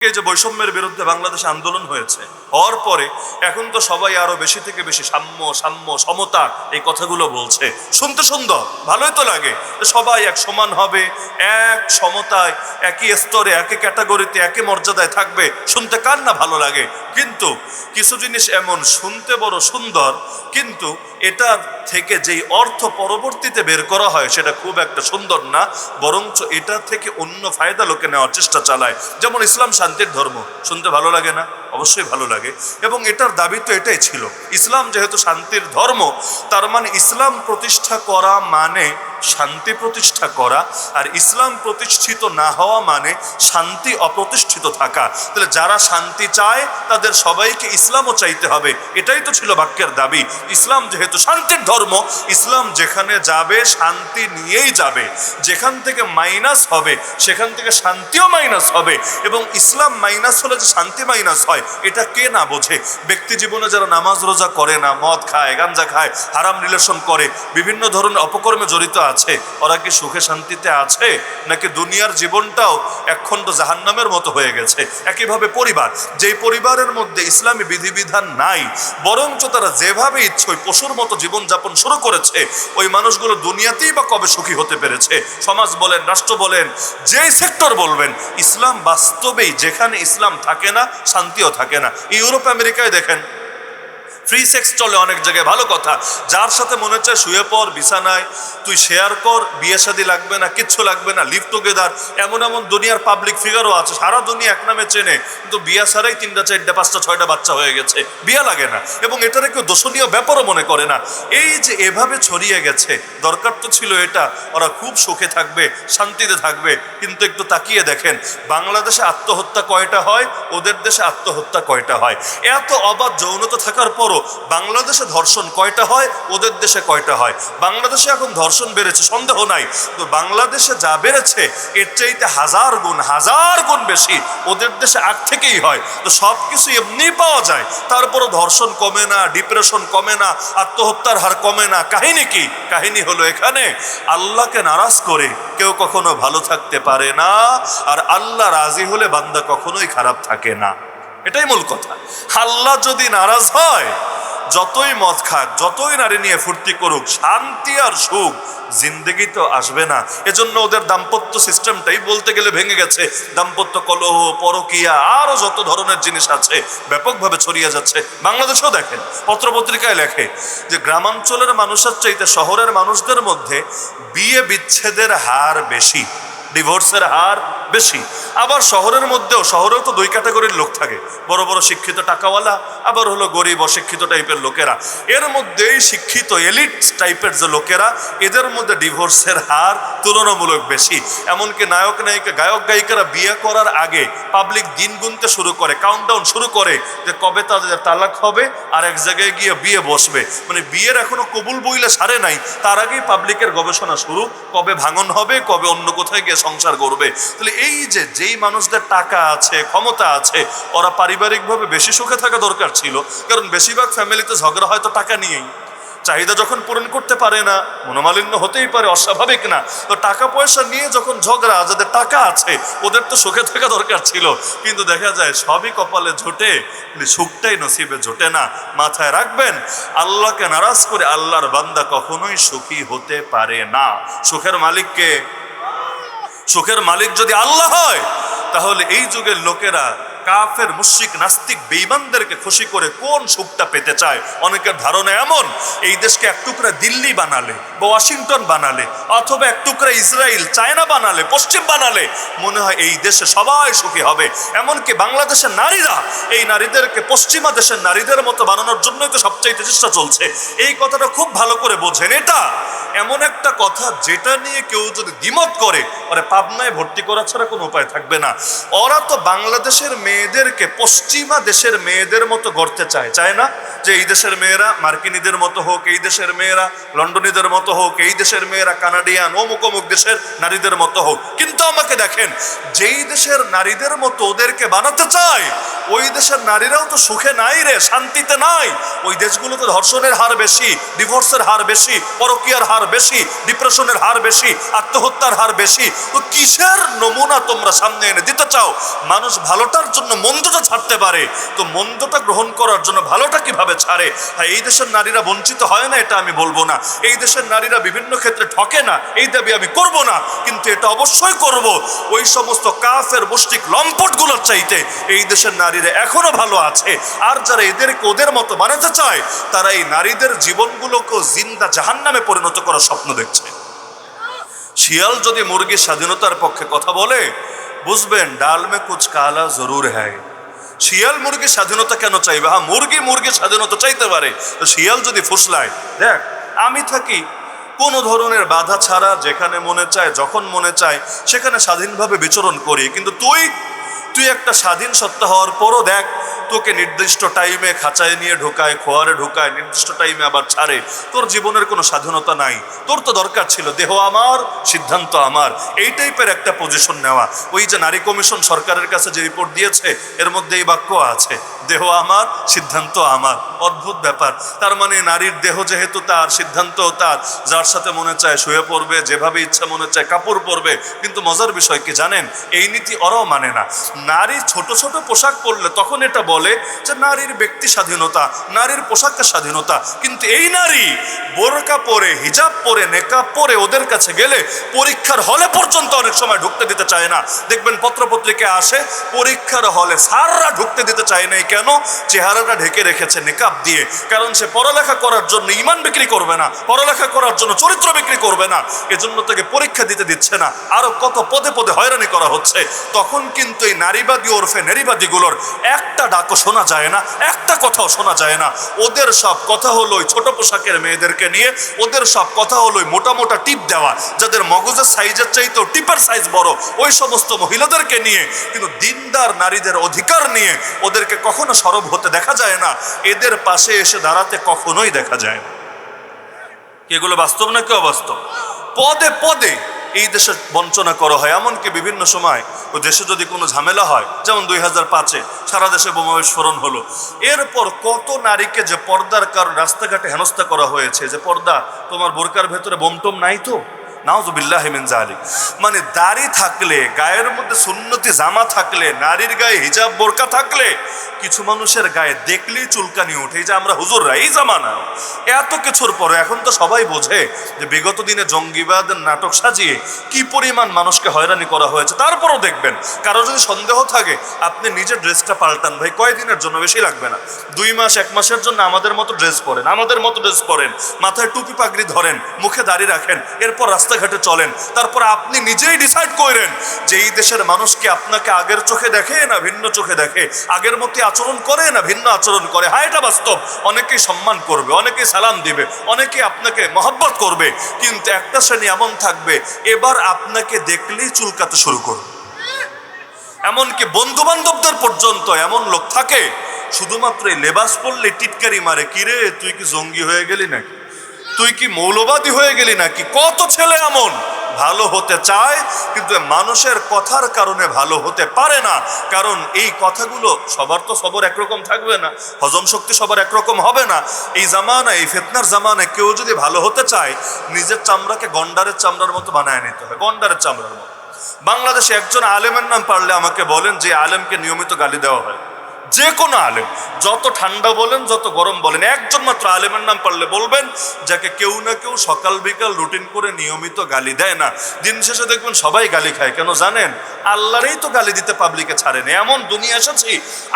এই যে বৈষম্যের বিরুদ্ধে বাংলাদেশে আন্দোলন হয়েছে, হওয়ার পরে এখন তো সবাই আরো বেশি থেকে বেশি সাম্য সাম্য সমতা এই কথাগুলো বলছে। শুনতে সুন্দর, ভালোই তো লাগে, সবাই এক সমান হবে, এক সমতায়, একই স্তরে, একই ক্যাটাগরিতে, একই মর্যাদায় থাকবে। শুনতে কার না ভালো লাগে? কিন্তু কিছু জিনিস এমন শুনতে বড় সুন্দর, কিন্তু এটার থেকে যেই অর্থ পরবর্তীতে বের করা হয় সেটা খুব একটা সুন্দর না, বরঞ্চ এটা থেকে অন্য ফায়দা লোকে নেওয়ার চেষ্টা চালায়। যেমন ইসলাম শান্তির ধর্ম, শুনতে ভালো লাগে না? অবশ্যই ভালো লাগে। এবং এটার দাবি তো এটাই ছিল, ইসলাম যেহেতু শান্তির ধর্ম, তার মানে ইসলাম প্রতিষ্ঠা করা মানে শান্তি প্রতিষ্ঠা করা, আর ইসলাম প্রতিষ্ঠিত না হওয়া মানে শান্তি অপ্রতিষ্ঠিত থাকা। তাহলে যারা শান্তি চায় তাদের সবাইকে ইসলামও চাইতে হবে, এটাই তো ছিল বাক্যের দাবি। ইসলাম যেহেতু শান্তির ধর্ম, ইসলাম যেখানে যাবে শান্তি নিয়েই যাবে, যেখান থেকে মাইনাস হবে সেখান থেকে শান্তিও মাইনাস হবে। এবং ইসলাম মাইনাস হলে যে শান্তি মাইনাস হয় এটা কে না বোঝে? ব্যক্তি জীবনে যারা নামাজ রোজা করে না, মদ খায়, গাঞ্জা খায়, হারাম রিলেশন করে, বিভিন্ন ধরনের অপকর্মে জড়িত আছে, ওরা কি সুখে শান্তিতে আছে? নাকি দুনিয়ার জীবনটাও একখণ্ড জাহান্নামের মতো হয়ে গেছে? একইভাবে পরিবার, যেই পরিবারের মধ্যে ইসলামী বিধিবিধান নাই, বরঞ্চ তারা যেভাবে ইচ্ছে ওই পশুর মতো জীবনযাপন শুরু করেছে, ওই মানুষগুলো দুনিয়াতেই বা কবে সুখী হতে পেরেছে? সমাজ বলেন, রাষ্ট্র বলেন, যেই সেক্টর বলবেন, ইসলাম বাস্তবেই যেখানে ইসলাম থাকে না শান্তিও থাকে না। ইউরোপ আমেরিকায় দেখেন ফ্রি সেক্স চলে অনেক জায়গায়, ভালো কথা। যার সাথে মনে চায় শুয়ে পড় বিছানায়, তুই শেয়ার কর, বিয়ে শাদী লাগবে না, কিচ্ছু লাগবে না, লিভ টুগেদার। এমন এমন দুনিয়ার পাবলিক ফিগারও আছে, সারা দুনিয়া এক নামে চেনে, কিন্তু বিয়া ছাড়াই 3টা 4টা 5টা 6টা বাচ্চা হয়ে গেছে, বিয়া লাগে না, এবং এটার কেউ দোষণীয় ব্যাপারও মনে করে না। এই যে এভাবে ছড়িয়ে গেছে, দরকার তো ছিল এটা, ওরা খুব সুখে থাকবে, শান্তিতে থাকবে। কিন্তু একটু তাকিয়ে দেখেন বাংলাদেশে আত্মহত্যা কয়টা হয়, ওদের দেশে আত্মহত্যা কয়টা হয়? এত অবাধ যৌনতা থাকার পরও বাংলাদেশে ধর্ষণ কয়টা হয়, ওদের দেশে কয়টা হয়? বাংলাদেশে এখন ধর্ষণ বেড়েছে, সন্দেহ নাই, তো বাংলাদেশে যা বেড়েছে এর চাইতে হাজার গুণ বেশি ওদের দেশে আগ থেকেই হয়। তো সব কিছু এমনি পাওয়া যায়, তারপরও ধর্ষণ কমে না, ডিপ্রেশন কমে না, আত্মহত্যার হার কমে না। কাহিনী কি? কাহিনী হলো এখানে আল্লাহকে নারাজ করে কেউ কখনো ভালো থাকতে পারে না, আর আল্লাহ রাজি হলে বান্দা কখনোই খারাপ থাকে না। এটাই মূল কথা। আল্লাহ যদি নারাজ হয়, যতই মদ খাক, যতই নারী নিয়ে ফুর্তি করুক, শান্তি আর সুখ জিন্দগি তো আসবে না। এজন্য ওদের দাম্পত্য সিস্টেমটাই বলতে গেলে ভেঙে গেছে। দাম্পত্য কলহ, পরকীয়া, আরো যত ধরনের জিনিস আছে ব্যাপকভাবে ছড়িয়ে যাচ্ছে। বাংলাদেশেও দেখেন পত্রপত্রিকায় লেখে যে গ্রামাঞ্চলের মানুষের চাইতে শহরের মানুষদের মধ্যে বিয়ে বিচ্ছেদের হার বেশি, ডিভোর্সের হার বেশি। আবার শহরেও তো 2 ক্যাটাগরির লোক থাকে, বড় বড় শিক্ষিত টাকাওয়ালা, আবার হলো গরিব অশিক্ষিত টাইপের লোকেরা। এর মধ্যে শিক্ষিত এলিট টাইপের যে লোকেরা, এদের মধ্যে ডিভোর্সের হার তুলনামূলক বেশি। এমনকি নায়ক নায়িকা, গায়ক গায়িকারা বিয়ে করার আগে পাবলিক দিন গুনতে শুরু করে, কাউন্টডাউন শুরু করে যে কবে তাদের তালাক হবে আর এক জায়গায় গিয়ে বিয়ে বসবে। মানে বিয়ের এখনো কবুল বইলে সারে নাই, তার আগেই পাবলিকের গবেষণা শুরু, কবে ভাঙন হবে, কবে অন্য কোথায় গিয়ে সংসার করবে। তাহলে এই যে যেই মানুষদের টাকা আছে, ক্ষমতা আছে, ওরা পারিবারিকভাবে বেশি সুখে থাকা দরকার ছিল। কারণ বেশিরভাগ ফ্যামিলিতে ঝগড়া হয় তো টাকা নিয়েই। চাহিদা যখন পূরণ করতে পারে না, মনোমালিন্য হতেই পারে, অস্বাভাবিক না? তো টাকা পয়সা নিয়ে যখন ঝগড়া, যাদের টাকা আছে ওদের তো সুখে থাকা দরকার ছিল। কিন্তু দেখা যায় সবই কপালে জোটে, সুখটাই নসিবে জোটে না। মাথায় রাখবেন, আল্লাহকে নারাজ করে আল্লাহর বান্দা কখনোই সুখী হতে পারে না। সুখের মালিককে, সুখের মালিক যদি আল্লাহ হয়, তাহলে এই যুগের লোকেরা কাফের, মুশরিক, নাস্তিক, বেঈমানদেরকে খুশি করে কোন সুখটা পেতে চায়? অনেকের ধারণা এমন, এই দেশকে এক টুকরা দিল্লি বানালে বা ওয়াশিংটন বানালে, অথবা এক টুকরা ইসরায়েল, চায়না বানালে, পশ্চিম বানালে, মনে হয় এই দেশে সবাই সুখী হবে। এমনকি বাংলাদেশের নারীরা এই নারীদেরকে পশ্চিমা দেশের নারীদের মতো বানানোর জন্যই তো সবচাইতে চেষ্টা চলছে। এই কথাটা খুব ভালো করে বোঝেন। এটা এমন একটা কথা যেটা নিয়ে কেউ যদি দ্বিমত করে, ওরা পাবনায় ভর্তি করা ছাড়া কোনো উপায় থাকবে না। ওরা তো বাংলাদেশের মেয়েদেরকে পশ্চিমা দেশের মেয়েদের মতো গড়তে চায় না? যে এই দেশের মেয়েরা মার্কিনীদের মতো হোক, এই দেশের মেয়েরা লন্ডনীদের মতো হোক, এই দেশের মেয়েরা কানাডিয়ান, অমুক অমুক দেশের নারীদের মতো হোক। কিন্তু আমাকে দেখেন, যেই দেশের নারীদের মতো ওদেরকে বানাতে চায়, ওই দেশের নারীরাও তো সুখে নাই রে, শান্তিতে নাই। ওই দেশগুলোতে ধর্ষণের হার বেশি, ডিভোর্সের হার বেশি, পরকীয়ার হার বেশি, ডিপ্রেশনের হার বেশি, আত্মহত্যার হার বেশি। তো কিসের নমুনা তোমরা সামনে এনে দিতে চাও? মানুষ ভালোটার জন্য মন্দটা ছাড়তে পারে, তো মন্দটা গ্রহণ করার জন্য ভালোটা কিভাবে ছাড়ে? হ্যাঁ, এই দেশের নারীরা বঞ্চিত হয় না এটা আমি বলবো না, এই দেশের নারীরা বিভিন্ন ক্ষেত্রে ঠকে না এই দাবি আমি করব না, কিন্তু এটা অবশ্যই করব ওই সমস্ত কাফের মুশরিক লম্পটগুলোর চাইতে এই দেশের নারীরা এখনো ভালো আছে। আর যারা এদেরকে ওদের মতো বানাতে চায় তারা এই নারীদের জীবনগুলোকেও জিন্দা জাহান্নামে পরিণত করার স্বপ্ন দেখছে। শিয়াল যদি মুরগির স্বাধীনতার পক্ষে কথা বলে বুঝবেন ডাল মে কুছ কালা জরুর হ্যায়। শিয়াল মুরগির স্বাধীনতা কেন চাইবে? হ্যাঁ, মুরগির স্বাধীনতা চাইতে পারে, তো শিয়াল যদি ফুসলায়, দেখ আমি থাকি কোনো ধরনের বাধা ছাড়া, যেখানে মনে চায় যখন মনে চায় সেখানে স্বাধীনভাবে বিচরণ করি, কিন্তু তুই একটা স্বাধীন সত্তা হওয়ার পরও দেখ তোকে নির্দিষ্ট টাইমে খাঁচায় নিয়ে ঢোকায়, খোয়ারে ঢোকায়, নির্দিষ্ট টাইমে আবার ছাড়ে। তোর জীবনের কোনো স্বাধীনতা নাই। তোর তো দরকার ছিল দেহ আমার, সিদ্ধান্ত আমার, এই টাইপের একটা পজিশন নেওয়া। ওই যে নারী কমিশন সরকারের কাছে যে রিপোর্ট দিয়েছে এর মধ্যে এই বাক্য আছে, দেহ আমার, সিদ্ধান্ত আমার। অদ্ভুত ব্যাপার। তার মানে নারীর দেহ যেহেতু তার, সিদ্ধান্ত তার, যার সাথে মনে চায় শুয়ে পড়বে, যেভাবে ইচ্ছা মনে চায় কাপড় পরবে। কিন্তু মজার বিষয় কি জানেন, এই নীতি ওরাও মানে না। নারী ছোট ছোট পোশাক পরলে তখন এটা বলে যে নারীর ব্যক্তি স্বাধীনতা, নারীর পোশাকের স্বাধীনতা, কিন্তু এই নারী বোরকা পরে, হিজাব পরে, নেকাব পরে ওদের কাছে গেলে পরীক্ষার হলে পর্যন্ত অনেক সময় ঢুকতে দিতে চায় না। দেখবেন পত্রপত্রিকায় আসে পরীক্ষার হলে স্যাররা ঢুকতে দিতে চায় নাই। কেন? চেহারাটা ঢেকে রেখেছে নেকাব দিয়ে। কারণ সে পড়ালেখা করার জন্য ইমান বিক্রি করবে না, পড়ালেখা করার জন্য চরিত্র বিক্রি করবে না, এজন্য তাকে পরীক্ষা দিতে দিচ্ছে না। আরো কত পদে পদে হয়রানি করা হচ্ছে। তখন কিন্তু এই নারীবাদী ওরফে নারীবাদীগুলোর একটা ডাকও শোনা যায় না, একটা কথাও শোনা যায় না। ওদের সব কথা হলো ওই ছোট পোশাকের মেয়েদেরকে নিয়ে, ওদের সব কথা হলো ওই মোটা মোটা টিপ দেওয়া, যাদের মগজের সাইজের চাইতেও টিপের সাইজ বড়, ওই সমস্ত মহিলাদেরকে নিয়ে। কিন্তু দিনদার নারীদের অধিকার নিয়ে ওদেরকে কখনো সরব হতে দেখা যায় না, এদের পাশে এসে দাঁড়াতে কখনোই দেখা যায় না। এগুলো বাস্তব নাকি অবাস্তব? পদে পদে এই দেশে বঞ্চনা করা হয়। এমনকি বিভিন্ন সময় ওই দেশে যদি কোনো ঝামেলা হয়, যেমন 2005-এ সারা দেশে বোমা বিস্ফোরণ হলো, এরপর কত নারীকে যে পর্দার কারণ রাস্তাঘাটে হেনস্থা করা হয়েছে, যে পর্দা তোমার বোরকার ভেতরে বোমটোম নাই তো, নাউযুবিল্লাহি মিন যালিক। মানে দাড়ি থাকলে, গায়ের মধ্যে সুন্নতি জামা থাকলে, নারীর গায়ে হিজাব বোরকা থাকলে কিছু মানুষের গায়ে দেখলেই চুলকানি ওঠে। এই যে আমরা হুজুররা এই জামানা এত কিছুর পরে এখন তো সবাই বোঝে যে বিগত দিনে জঙ্গিবাদের নাটক সাজিয়ে কি পরিমাণ মানুষকে হয়রানি করা হয়েছে। তারপরও দেখবেন কারো যদি সন্দেহ থাকে আপনি নিজের ড্রেসটা পাল্টান ভাই, কয়দিনের জন্য, বেশি লাগবে না, 2 মাস 1 মাসের জন্য আমাদের মতো ড্রেস পরেন, আমাদের মতো ড্রেস পরেন, মাথায় টুপি পাগড়ি ধরেন, মুখে দাড়ি রাখেন, এরপর রাস্তাঘাটে চলেন। তারপর আপনি নিজেই ডিসাইড করেন যে এই দেশের মানুষকে আপনাকে আগের চোখে দেখে না ভিন্ন চোখে দেখে, আগের মতো আচরণ করে না ভিন্ন আচরণ করে। হ্যাঁ, এটা বাস্তব, অনেকেই সম্মান করবে, অনেকেই সালাম দিবে, অনেকে আপনাকে মহব্বত করবে, কিন্তু একটা শ্রেণী এমন থাকবে এবার আপনাকে দেখলেই চুলকাতে শুরু করবে। এমনকি বন্ধু বান্ধবদের পর্যন্ত এমন লোক থাকে শুধুমাত্র এই লেবাস পরলে টিটকারি মারে, কিরে তুই কি জঙ্গি হয়ে গেলি নাকি, তুই কি মৌলবাদী হয়ে গেলি নাকি। কত ছেলে এমন ভালো হতে চায় কিন্তু মানুষের কথার কারণে ভালো হতে পারে না। কারণ এই কথাগুলো সবার তো সবার একরকম থাকবে না, হজম শক্তি সবার একরকম হবে না। এই জামানায়, এই ফিতনার জামানায় কেউ যদি ভালো হতে চায় নিজের চামড়াকে গন্ডারের চামড়ার মতো বানায় নিতে হয়, গন্ডারের চামড়ার মতো। বাংলাদেশে একজন আলেমের নাম পারলে আমাকে বলেন যে আলেমকে নিয়মিত গালি দেওয়া হয়, যে কোনো আলেম, যত ঠান্ডা বলেন যত গরম বলেন, একজন মাত্র আলেমের নাম পারলে বলবেন যাকে কেউ না কেউ সকাল বিকাল রুটিন করে নিয়মিত গালি দেয় না। দিন শেষে দেখবেন সবাই গালি খায়। কেন জানেন? আল্লাহরেই তো গালি দিতে পাবলিকে ছাড়েনি। এমন দুনিয়া এসেছি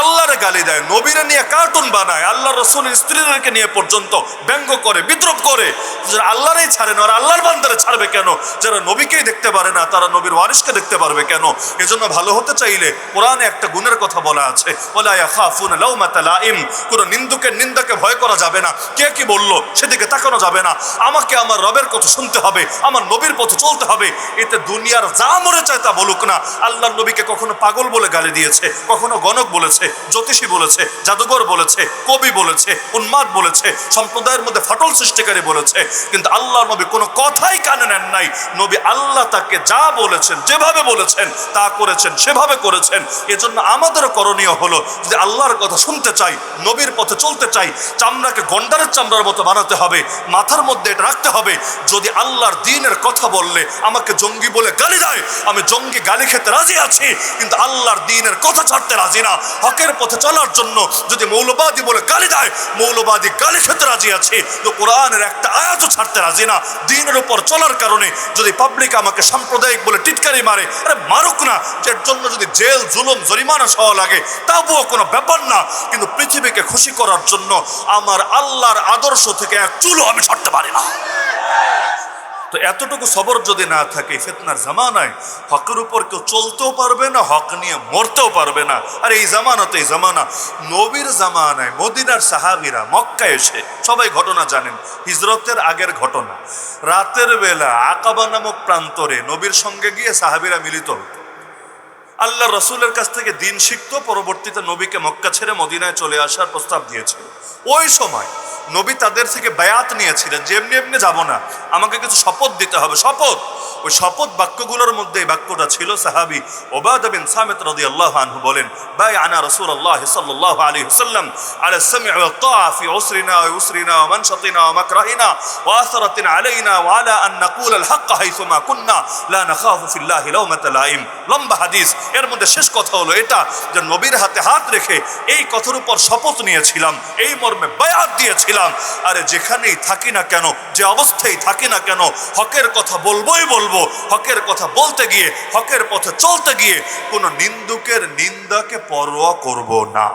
আল্লাহরে গালি দেয়, নবীরে নিয়ে কার্টুন বানায়, আল্লাহ রসুলের স্ত্রীদেরকে নিয়ে পর্যন্ত ব্যঙ্গ করে, বিদ্রুপ করে। যারা আল্লাহরেই ছাড়ে না, আর আল্লাহর বান্দারে ছাড়বে কেন? যারা নবীকেই দেখতে পারে না তারা নবীর ওয়ারিসকে দেখতে পারবে কেন? এজন্য ভালো হতে চাইলে কোরআনে একটা গুণের কথা বলা আছে, বলা ইয়াখাফুনা লাউমাতা লাইম, কোন নিন্দুকের নিন্দাকে ভয় করা যাবে না। কে কি বললো সেদিকে তাকানো যাবে না। আমাকে আমার রবের কথা শুনতে হবে, আমার নবীর পথে চলতে হবে। এতে দুনিয়ার যা মরে চায় তা বলুক না। আল্লাহর নবীকে কখনো পাগল বলে গালি দিয়েছে, কখনো গণক বলেছে, জ্যোতিষী বলেছে, জাদুঘর বলেছে, কবি বলেছে, উন্মাদ বলেছে, সম্প্রদায়ের মধ্যে ফাটল সৃষ্টিকারী বলেছে, কিন্তু আল্লাহর নবী কোনো কথাই কানে নেন নাই। নবী আল্লাহ তাকে যা বলেছেন, যেভাবে বলেছেন তা করেছেন, সেভাবে করেছেন। এজন্য আমাদের করণীয় হলো যদি আল্লাহর কথা শুনতে চাই, নবীর পথে চলতে চাই, চামড়াকে গন্ডারের চামড়ার মতো বানাতে হবে, মাথার মধ্যে এটা রাখতে হবে। যদি আল্লাহর দ্বীনের কথা বললে আমাকে জঙ্গি বলে গালি দেয়, আমি জঙ্গি গালি খেতে রাজি আছি, কিন্তু আল্লাহর দ্বীনের কথা ছাড়তে রাজি না। হকের পথে চলার জন্য যদি মৌলবাদী বলে গালি দেয়, মৌলবাদী গালি খেতে রাজি আছে, তো কোরআনের একটা আয়াতও ছাড়তে রাজি না। দ্বীনের উপর চলার কারণে যদি পাবলিক আমাকে সাম্প্রদায়িক বলে টিটকারি মারে, আরে মারুক না, যার জন্য যদি জেল জুলুম জরিমানা সহ লাগে তাও কোনো ব্যাপার না, কিন্তু পৃথিবীকে খুশি করার জন্য আমার আল্লাহর আদর্শ থেকে এক চুলও আমি ছাড়তে পারি না। তো এতটুকু সবর যদি না থাকে, ফিতনার জামানায় হকের উপর কেউ চলতেও পারবে না, হক নিয়ে মরতেও পারবে না। আর এই জামানা তো এই জামানা, নবীর জামানায় মদিনার সাহাবীরা মক্কায় এসে, সবাই ঘটনা জানেন, হিজরতের আগের ঘটনা, রাতের বেলা আকাবা নামক প্রান্তরে নবীর সঙ্গে গিয়ে সাহাবীরা মিলিত হতো, আল্লাহ রসুলের কাছ থেকে দিন শিখতো, পরবর্তীতে নবীকে মক্কা ছেড়ে মদিনায় চলে আসার প্রস্তাব দিয়েছিল। ওই সময় নবী তাদের থেকে বায়াত নিয়েছিলেন যে এমনি এমনি যাব না, আমাকে কিছু শপথ দিতে হবে, শপথ। ওই শপথ বাক্যগুলোর মধ্যে এই বাক্যটা ছিল। সাহাবী উবাদা বিন সামিত রাদিয়াল্লাহু আনহু বলেন, বায়আনা রাসূলুল্লাহ সাল্লাল্লাহু আলাইহি ওয়াসাল্লাম আলা সাম'i ওয়া তাআ ফি উসরিনা ওয়া ইউসরিনা ওয়া মানশাতিনা ওয়া মাকরাহিনা ওয়া আসারাতিন আলাইনা ওয়া আলা আন নাকুল আল হক হাইসুমা কুননা লা নাখাফু ফিল্লাহি লাওমাতা লাইম। লম্বা হাদিস। এর মধ্যে শেষ কথা হলো এটা যে নবীর হাতে হাত রেখে এই কথার উপর শপথ নিয়েছিলাম, এই মর্মে বায়াত দিয়েছিলাম, আরে যেখানেই থাকি না কেন, যে অবস্থায় থাকি না কেন, হকের কথা বলবোই বলবো। হকের কথা বলতে গিয়ে, হকের পথে চলতে গিয়ে কোনো নিন্দুকের নিন্দাকে পরোয়া করব না।